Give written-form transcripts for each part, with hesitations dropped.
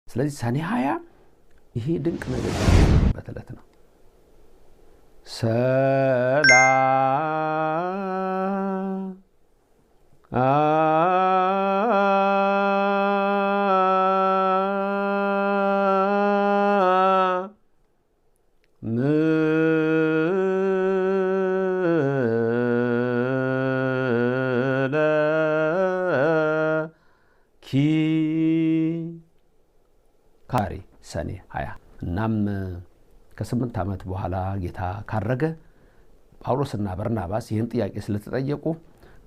ስለዚህ ሰኔ 20 ይሄ ድንቅ ነገር በተለት ነው። ሰላም ካሪ ሰኔ 20 እናም ከ8 ዓመት በኋላ ጌታ ካረገ ጳውሎስና በርናባስ ይህን ጥያቄ ስለተጠየቁ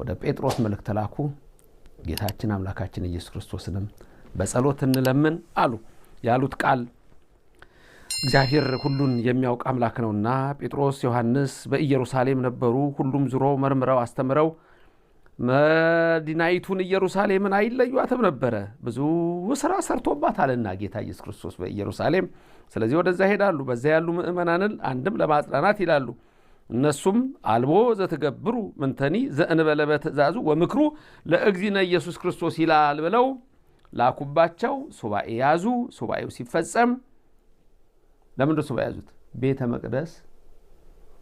ወደ ጴጥሮስ መልእክት ላኩ። ጌታችን አምላካችን ኢየሱስ ክርስቶስንም በጸሎት እንለምን አሉ። ያሉት ቃል እግዚአብሔር ሁሉን የሚያውቅ አምላክ ነውና ጴጥሮስ ዮሐንስ በኢየሩሳሌም ነበሩ። ሁሉም ዙሮ መርምረው አስተምረው መዲናይቱን ኢየሩሳሌምን አይለዩአትም ነበር። ብዙ ስራ ሰርቶባታልና ጌታ ኢየሱስ ክርስቶስ በኢየሩሳሌም። ስለዚህ ወደዛ ሄዳሉ። በዛ ያሉ ምእመናንን አንድም ለማጽናናት ይላሉ። እነሱም አልቦ ዘተገብሩ ምንተኒ ዘእንበለ በትእዛዙ ወምክሩ ለእግዚእነ ኢየሱስ ክርስቶስ ይላል ብለው ላኩባቸው። ሱባኤ ያዙ። ሱባኤው ሲፈጸም ለምን ሱባኤ ያዙት? ቤተ መቅደስ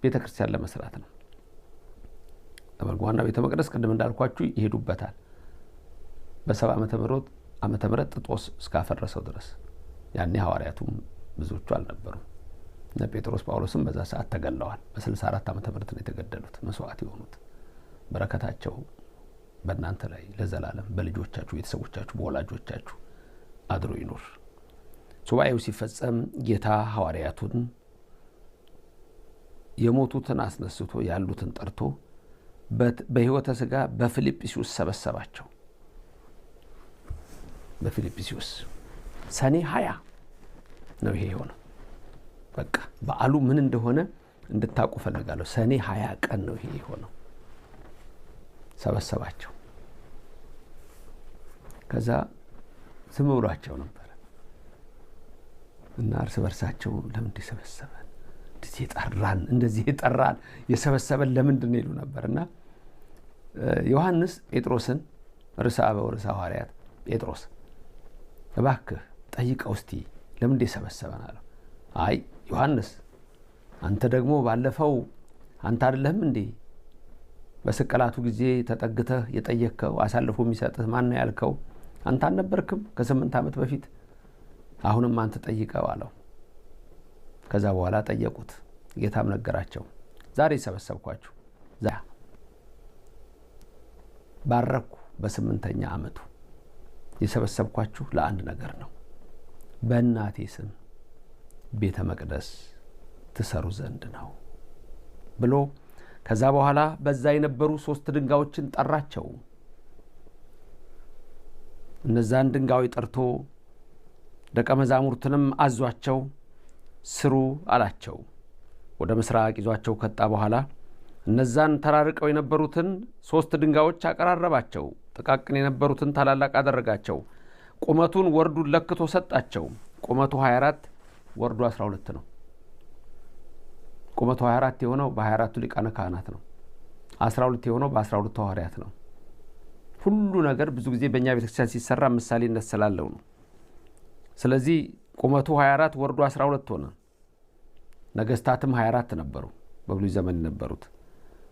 ቤተ ክርስቲያን ለመስራት ነው። ተመርጓና ቤተ መቅደስ ቅድም እንዳልኳችሁ ይሄዱበታል። በ70 ዓመተ ምህረት ጥጦስ እስካፈረሰው ድረስ ያኔ ሐዋርያቱም ብዙዎቹ አልነበሩም። እነ ጴጥሮስ ጳውሎስም በዛ ሰዓት ተገለዋል። በ64 ዓመተ ምህረት ነው የተገደሉት መስዋዕት የሆኑት። በረከታቸው በእናንተ ላይ ለዘላለም በልጆቻችሁ ቤተሰቦቻችሁ በወላጆቻችሁ አድሮ ይኖር። ሱባኤው ሲፈጸም ጌታ ሐዋርያቱን የሞቱትን አስነስቶ ያሉትን ጠርቶ በሕይወተ ሥጋ በፊልጵስዩስ ሰበሰባቸው። በፊልጵስዩስ ሰኔ 20 ነው ይሄ የሆነው። በቃ በዓሉ ምን እንደሆነ እንድታውቁ ፈልጋለሁ። ሰኔ 20 ቀን ነው ይሄ የሆነው። ሰበሰባቸው። ከዛ ዝም ብሏቸው ነበር እና እርስ በርሳቸው ለምን ተሰበሰበን? እንደዚህ የጠራን የሰበሰበን ለምንድን ነው ይሉ ነበርና ዮሐንስ ጴጥሮስን ርዕሰ አበው ርዕሰ ሐዋርያት ጴጥሮስ እባክህ ጠይቀው እስቲ ለምን ተሰበሰበን አለው። አይ ዮሐንስ አንተ ደግሞ ባለፈው አንተ አይደለም እንዴ በስቅላቱ ጊዜ ተጠግተህ የጠየቅከው አሳልፎ የሚሰጥህ ማን ነው ያልከው? አንተ አልነበርክም ከ8 ዓመት በፊት? አሁንም አንተ ጠይቀው አለው። ከዛ በኋላ ጠየቁት። ጌታም ነገራቸው። ዛሬ ሰበሰብኳችሁ ባረኩ በ8ኛ ዓመቱ የሰበሰብኳችሁ ለአንድ ነገር ነው። በእናቴ ስም ቤተ መቅደስ ትሰሩ ዘንድ ነው ብሎ ከዛ በኋላ በዛ የነበሩ 3 ድንጋዮችን ጠራቸው። እነዛን ድንጋዮች ጠርቶ ደቀ መዛሙርቱንም አዟቸው ስሩ አላቸው። ወደ ምስራቅ ይዟቸው ከጣ በኋላ እነዛን ተራርቀው የነበሩትን 3 ድንጋዮች አቀራረባቸው። ጥቃቅን የነበሩትን ታላላቅ አደረጋቸው። ቁመቱን ወርዱን ለክቶ ሰጣቸው። ቁመቱ 24 ወርዱ 12 ነው። ቁመቱ 24 የሆነው በ24ቱ ሊቃነ ካህናት ነው። 12 የሆነው በ12ቱ ሐዋርያት ነው። ሁሉ ነገር ብዙ ጊዜ በእኛ ቤተክርስቲያን ሲሰራ ምሳሌነት ስላለው ነው። ስለዚህ ቁመቱ 24 ወርዱ 12 ሆነ። ነገስታትም 24 ነበሩ በብሉይ ዘመን የነበሩት።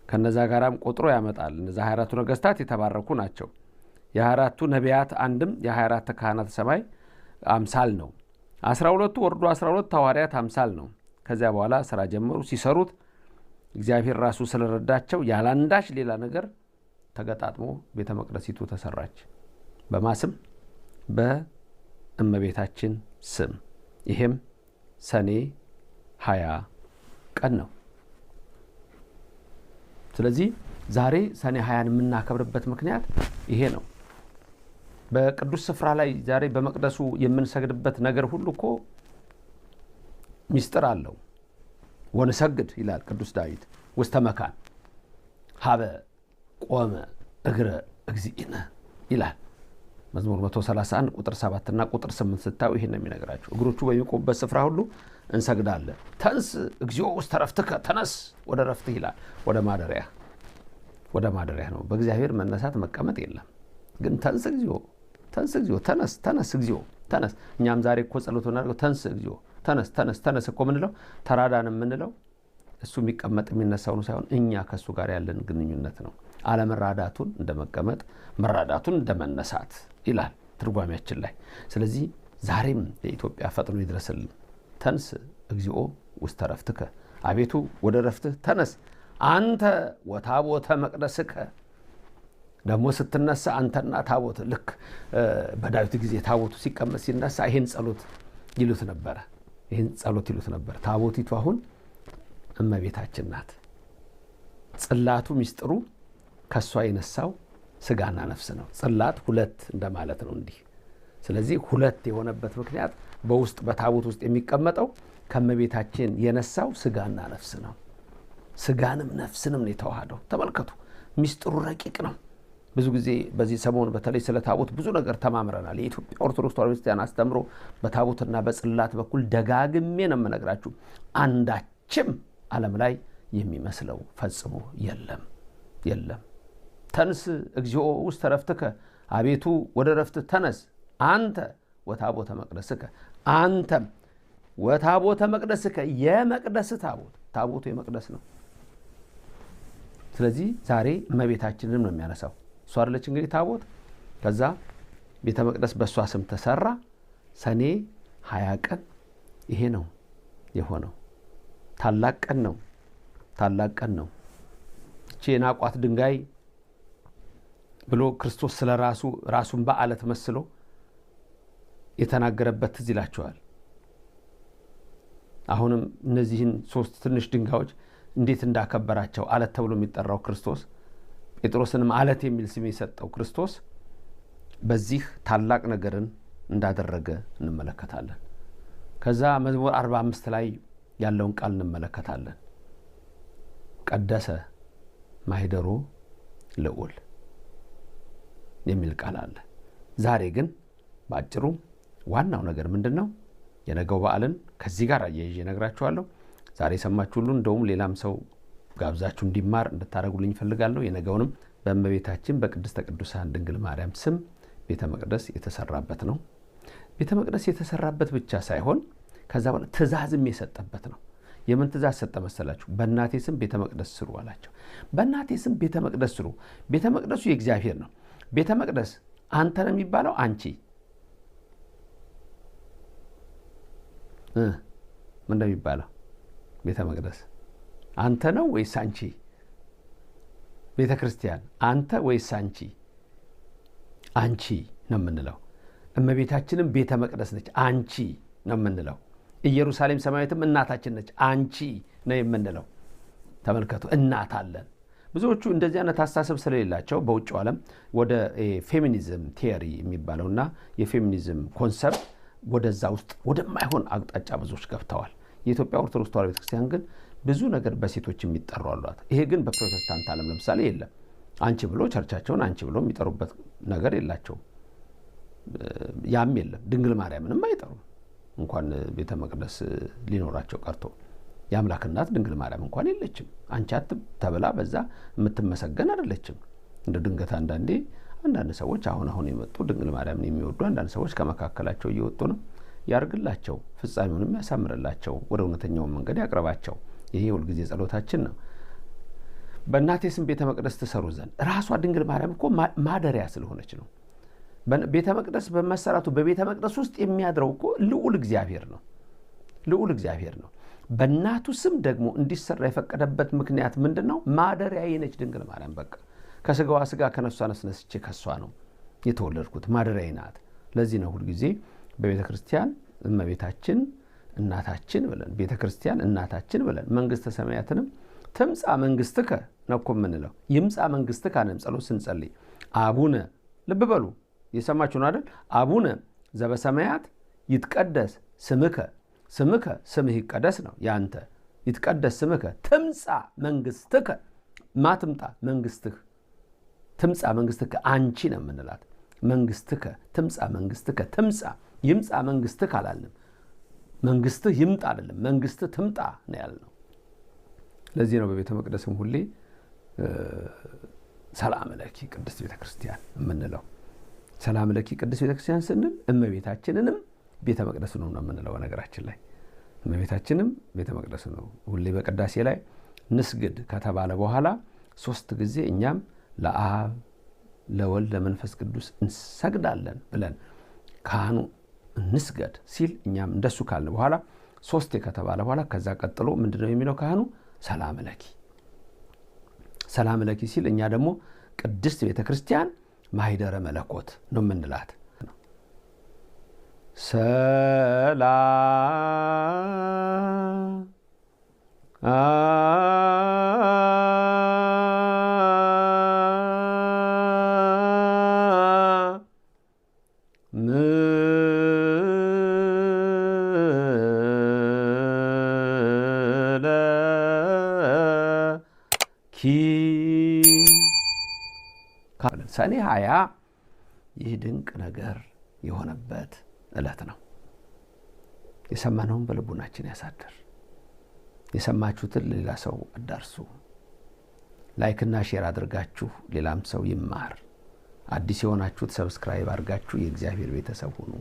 ከነዛ ጋራም ቆጥሮ ያመጣል። እነዛ 24ቱ ነገስታት የተባረኩ ናቸው። የ24ቱ ነቢያት አንድም የ24 ካህናት ሰማይ አምሳል ነው። 12ቱ ወርዱ 12 ሐዋርያት አምሳል ነው። ከዚያ በኋላ ስራ ጀመሩ። ሲሰሩት እግዚአብሔር ራሱ ስለረዳቸው ያላንዳች ሌላ ነገር ተገጣጥሞ ቤተ መቅደሲቱ ተሰራች። በማስም በእመቤታችን ስም። ይሄም ሰኔ 20 ቀን ነው። ስለዚህ ዛሬ ሰኔ 20ን የምናከብርበት ምክንያት ይሄ ነው። በቅዱስ ስፍራ ላይ ዛሬ በመቅደሱ የምንሰግድበት ነገር ሁሉ እኮ ሚስጥር አለው። ወንሰግድ ይላል ቅዱስ ዳዊት ውስተ መካን ሀበ ቆመ እግረ እግዚእነ ይላል መዝሙር 131 ቁጥር 7 እና ቁጥር 8 ስታዩ ይሄን ነው የሚነግራቸው። እግሮቹ በሚቆሙበት ስፍራ ሁሉ እንሰግዳለን። ተንስ እግዚኦ ውስተ ረፍትከ፣ ተነስ ወደ ረፍትህ ይላል። ወደ ማደሪያ ነው። በእግዚአብሔር መነሳት መቀመጥ የለም። ግን ተንስ እግዚኦ፣ ተነስ እግዚኦ ተነስ። እኛም ዛሬ እኮ ጸሎት እናደርገው ተንስ እግዚኦ ተነስ ተነስ ተነስ እኮ ምንለው ተራዳን የምንለው እሱ የሚቀመጥ የሚነሳው ነው ሳይሆን እኛ ከሱ ጋር ያለን ግንኙነት ነው። አለመራዳቱን እንደመቀመጥ መራዳቱን እንደመነሳት ይላል ትርጓሜያችን ላይ። ስለዚህ ዛሬም ለኢትዮጵያ ፈጥኖ ይድረስልን። ተንስ እግዚኦ ውስተ ረፍትከ፣ አቤቱ ወደ ረፍትህ ተነስ። አንተ ወታቦተ መቅደስከ፣ ደግሞ ስትነሳ አንተና ታቦት። ልክ በዳዊት ጊዜ ታቦቱ ሲቀመጥ ሲነሳ ይሄን ጸሎት ይሉት ነበር። ይሄን ጸሎት ይሉት ነበር። ታቦቲቱ አሁን እመቤታችን ናት። ጽላቱ ሚስጥሩ ከሷ የነሳው ስጋና ነፍስ ነው። ጽላት ሁለት እንደማለት ነው እንዲህ። ስለዚህ ሁለት የሆነበት ምክንያት በውስጥ በታቦት ውስጥ የሚቀመጠው ከእመቤታችን የነሳው ስጋና ነፍስ ነው። ስጋንም ነፍስንም ነው የተዋሃደው። ተመልከቱ፣ ሚስጥሩ ረቂቅ ነው። ብዙ ጊዜ በዚህ ሰሞን በተለይ ስለ ታቦት ብዙ ነገር ተማምረናል። የኢትዮጵያ ኦርቶዶክስ ተዋሕዶ ክርስቲያን አስተምሮ በታቦትና በጽላት በኩል ደጋግሜ ነው የምነግራችሁ። አንዳችም ዓለም ላይ የሚመስለው ፈጽሞ የለም። ተንስ እግዚኦ ውስተ ረፍትከ፣ አቤቱ ወደ ረፍትህ ተነስ። አንተ ወታቦተ መቅደስከ፣ አንተም ወታቦተ መቅደስከ፣ የመቅደስ ታቦቱ የመቅደስ ነው። ስለዚህ ዛሬ እመቤታችንንም ነው የሚያነሳው። እሷ አይደለች እንግዲህ ታቦት። ከዛ ቤተ መቅደስ በእሷ ስም ተሰራ። ሰኔ 20 ቀን ይሄ ነው የሆነው። ታላቅ ቀን ነው። እቺ የናቋት ድንጋይ ብሎ ክርስቶስ ስለ ራሱን በአለት መስሎ የተናገረበት ትዝ ይላችኋል። አሁንም እነዚህን 3 ትንሽ ድንጋዮች እንዴት እንዳከበራቸው አለት ተብሎ የሚጠራው ክርስቶስ፣ ጴጥሮስንም አለት የሚል ስም የሰጠው ክርስቶስ በዚህ ታላቅ ነገርን እንዳደረገ እንመለከታለን። ከዛ መዝሙር 45 ላይ ያለውን ቃል እንመለከታለን። ቀደሰ ማኅደሮ ልዑል የሚል ቃል አለ። ዛሬ ግን በአጭሩ ዋናው ነገር ምንድነው? የነገው በዓልን ከዚህ ጋር አያይዤ እነግራችኋለሁ። ዛሬ ሰማችሁ ሁሉ እንደውም ሌላም ሰው ጋብዛችሁ እንዲማር እንድታደርጉልኝ እፈልጋለሁ። የነገውንም በእመቤታችን በቅድስተ ቅዱሳን ድንግል ማርያም ስም ቤተ መቅደስ የተሰራበት ነው። ቤተ መቅደስ የተሰራበት ብቻ ሳይሆን ከዛ በኋላ ትእዛዝም የሰጠበት ነው። የምን ትእዛዝ ሰጠ መሰላችሁ? በእናቴ ስም ቤተ መቅደስ ስሩ አላቸው። በእናቴ ስም ቤተ መቅደስ ስሩ። ቤተ መቅደሱ የእግዚአብሔር ነው። ቤተ መቅደስ አንተ ነው የሚባለው አንቺ ምን ነው የሚባለው? ቤተ መቅደስ አንተ ነው ወይስ አንቺ? ቤተ ክርስቲያን አንተ ወይስ አንቺ? አንቺ ነው የምንለው። እመቤታችንም ቤተ መቅደስ ነች፣ አንቺ ነው የምንለው። ኢየሩሳሌም ሰማያዊትም እናታችን ነች፣ አንቺ ነው የምንለው። ተመልከቱ፣ እናት አለን። ብዙዎቹ እንደዚህ አይነት አስተሳሰብ ስለሌላቸው በውጭው ዓለም ወደ ፌሚኒዝም ቲዮሪ የሚባለውና የፌሚኒዝም ኮንሰፕት ወደዛ ውስጥ ወደማይሆን አቅጣጫ ብዙዎች ገብተዋል። የኢትዮጵያ ኦርቶዶክስ ተዋሕዶ ቤተክርስቲያን ግን ብዙ ነገር በሴቶች የሚጠሩ አሏት። ይሄ ግን በፕሮቴስታንት ዓለም ለምሳሌ የለም። አንቺ ብሎ ቸርቻቸውን አንቺ ብሎ የሚጠሩበት ነገር የላቸውም። ያም የለም። ድንግል ማርያምንም አይጠሩም። እንኳን ቤተ መቅደስ ሊኖራቸው ቀርቶ የአምላክ እናት ድንግል ማርያም እንኳን የለችም። አንቺ ተብላ በዛ የምትመሰገን አይደለችም። እንደ ድንገት አንዳንድ ሰዎች አሁን የመጡ ድንግል ማርያምን የሚወዱ አንዳንድ ሰዎች ከመካከላቸው እየወጡ ነው። ያርግላቸው፣ ፍጻሜውንም ያሳምርላቸው፣ ወደ እውነተኛው መንገድ ያቅርባቸው። ይሄ ሁልጊዜ ጸሎታችን ነው። በእናቴ ስም ቤተ መቅደስ ትሰሩ ዘንድ ራሷ ድንግል ማርያም እኮ ማደሪያ ስለሆነች ነው። ቤተ መቅደስ በመሰራቱ በቤተ መቅደስ ውስጥ የሚያድረው እኮ ልዑል እግዚአብሔር ነው። በእናቱ ስም ደግሞ እንዲሰራ የፈቀደበት ምክንያት ምንድነው? ማደሪያዬ ነች ድንግል ማርያም። በቃ ከስጋዋ ስጋ ከነፍሷ ነፍስ ነስቼ ከሷ ነው የተወለድኩት፣ ማደሪያዬ ናት። ለዚህ ነው ሁልጊዜ በቤተ ክርስቲያን እመቤታችን እናታችን ብለን ቤተ ክርስቲያን እናታችን ብለን መንግስተ ሰማያትንም ትምጻ መንግስትከ ነው እኮ የምንለው። ይምጻ መንግስትከ አለም ጸሎት ስንጸልይ አቡነ ልብ በሉ፣ የሰማችሁ ነው አይደል? አቡነ ዘበሰማያት ይትቀደስ ስምከ ስምህ ይቀደስ ነው ያንተ። ይትቀደስ ስምከ ትምጻ መንግስትከ ማትምጣ መንግስትህ ትምጻ መንግስትከ አንቺ ነው የምንላት። መንግስትከ ትምጻ መንግስትከ ትምጻ ይምጻ መንግስትህ አላለም። መንግስትህ ይምጣ አይደለም፣ መንግስትህ ትምጣ ነው ያልነው። ለዚህ ነው በቤተ መቅደስም ሁሌ ሰላም ለኪ ቅድስት ቤተ ክርስቲያን የምንለው። ሰላም ለኪ ቅድስት ቤተክርስቲያን ስንል እመቤታችንንም ቤተ መቅደስ ነው የምንለው። ነገራችን ላይ እመቤታችንም ቤተ መቅደስ ነው። ሁሌ በቅዳሴ ላይ ንስግድ ከተባለ በኋላ 3 ጊዜ እኛም ለአብ ለወልድ ለመንፈስ ቅዱስ እንሰግዳለን ብለን ካህኑ እንስገድ ሲል እኛም እንደሱ ካልን በኋላ 3 ከተባለ በኋላ ከዛ ቀጥሎ ምንድነው የሚለው ካህኑ? ሰላም ለኪ። ሰላም ለኪ ሲል እኛ ደግሞ ቅድስት ቤተክርስቲያን ማኅደረ መለኮት ነው የምንላት። ሰላም ሰኔ 20 ይህ ድንቅ ነገር የሆነበት ዕለት ነው። የሰማነውን በልቡናችን ያሳድር። የሰማችሁትን ለሌላ ሰው አዳርሱ። ላይክና ሼር አድርጋችሁ ሌላም ሰው ይማር። አዲስ የሆናችሁት ሰብስክራይብ አድርጋችሁ የእግዚአብሔር ቤተሰብ ሁኑ።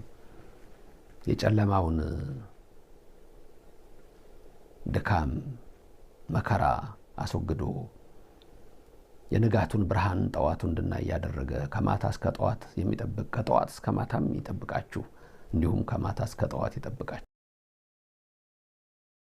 የጨለማውን ድካም መከራ አስወግዶ የንጋቱን ብርሃን ጠዋቱን እንድናይ ያደረገ ከማታ እስከ ጠዋት የሚጠብቅ ከጠዋት እስከ ማታም ይጠብቃችሁ፣ እንዲሁም ከማታ እስከ ጠዋት ይጠብቃችሁ።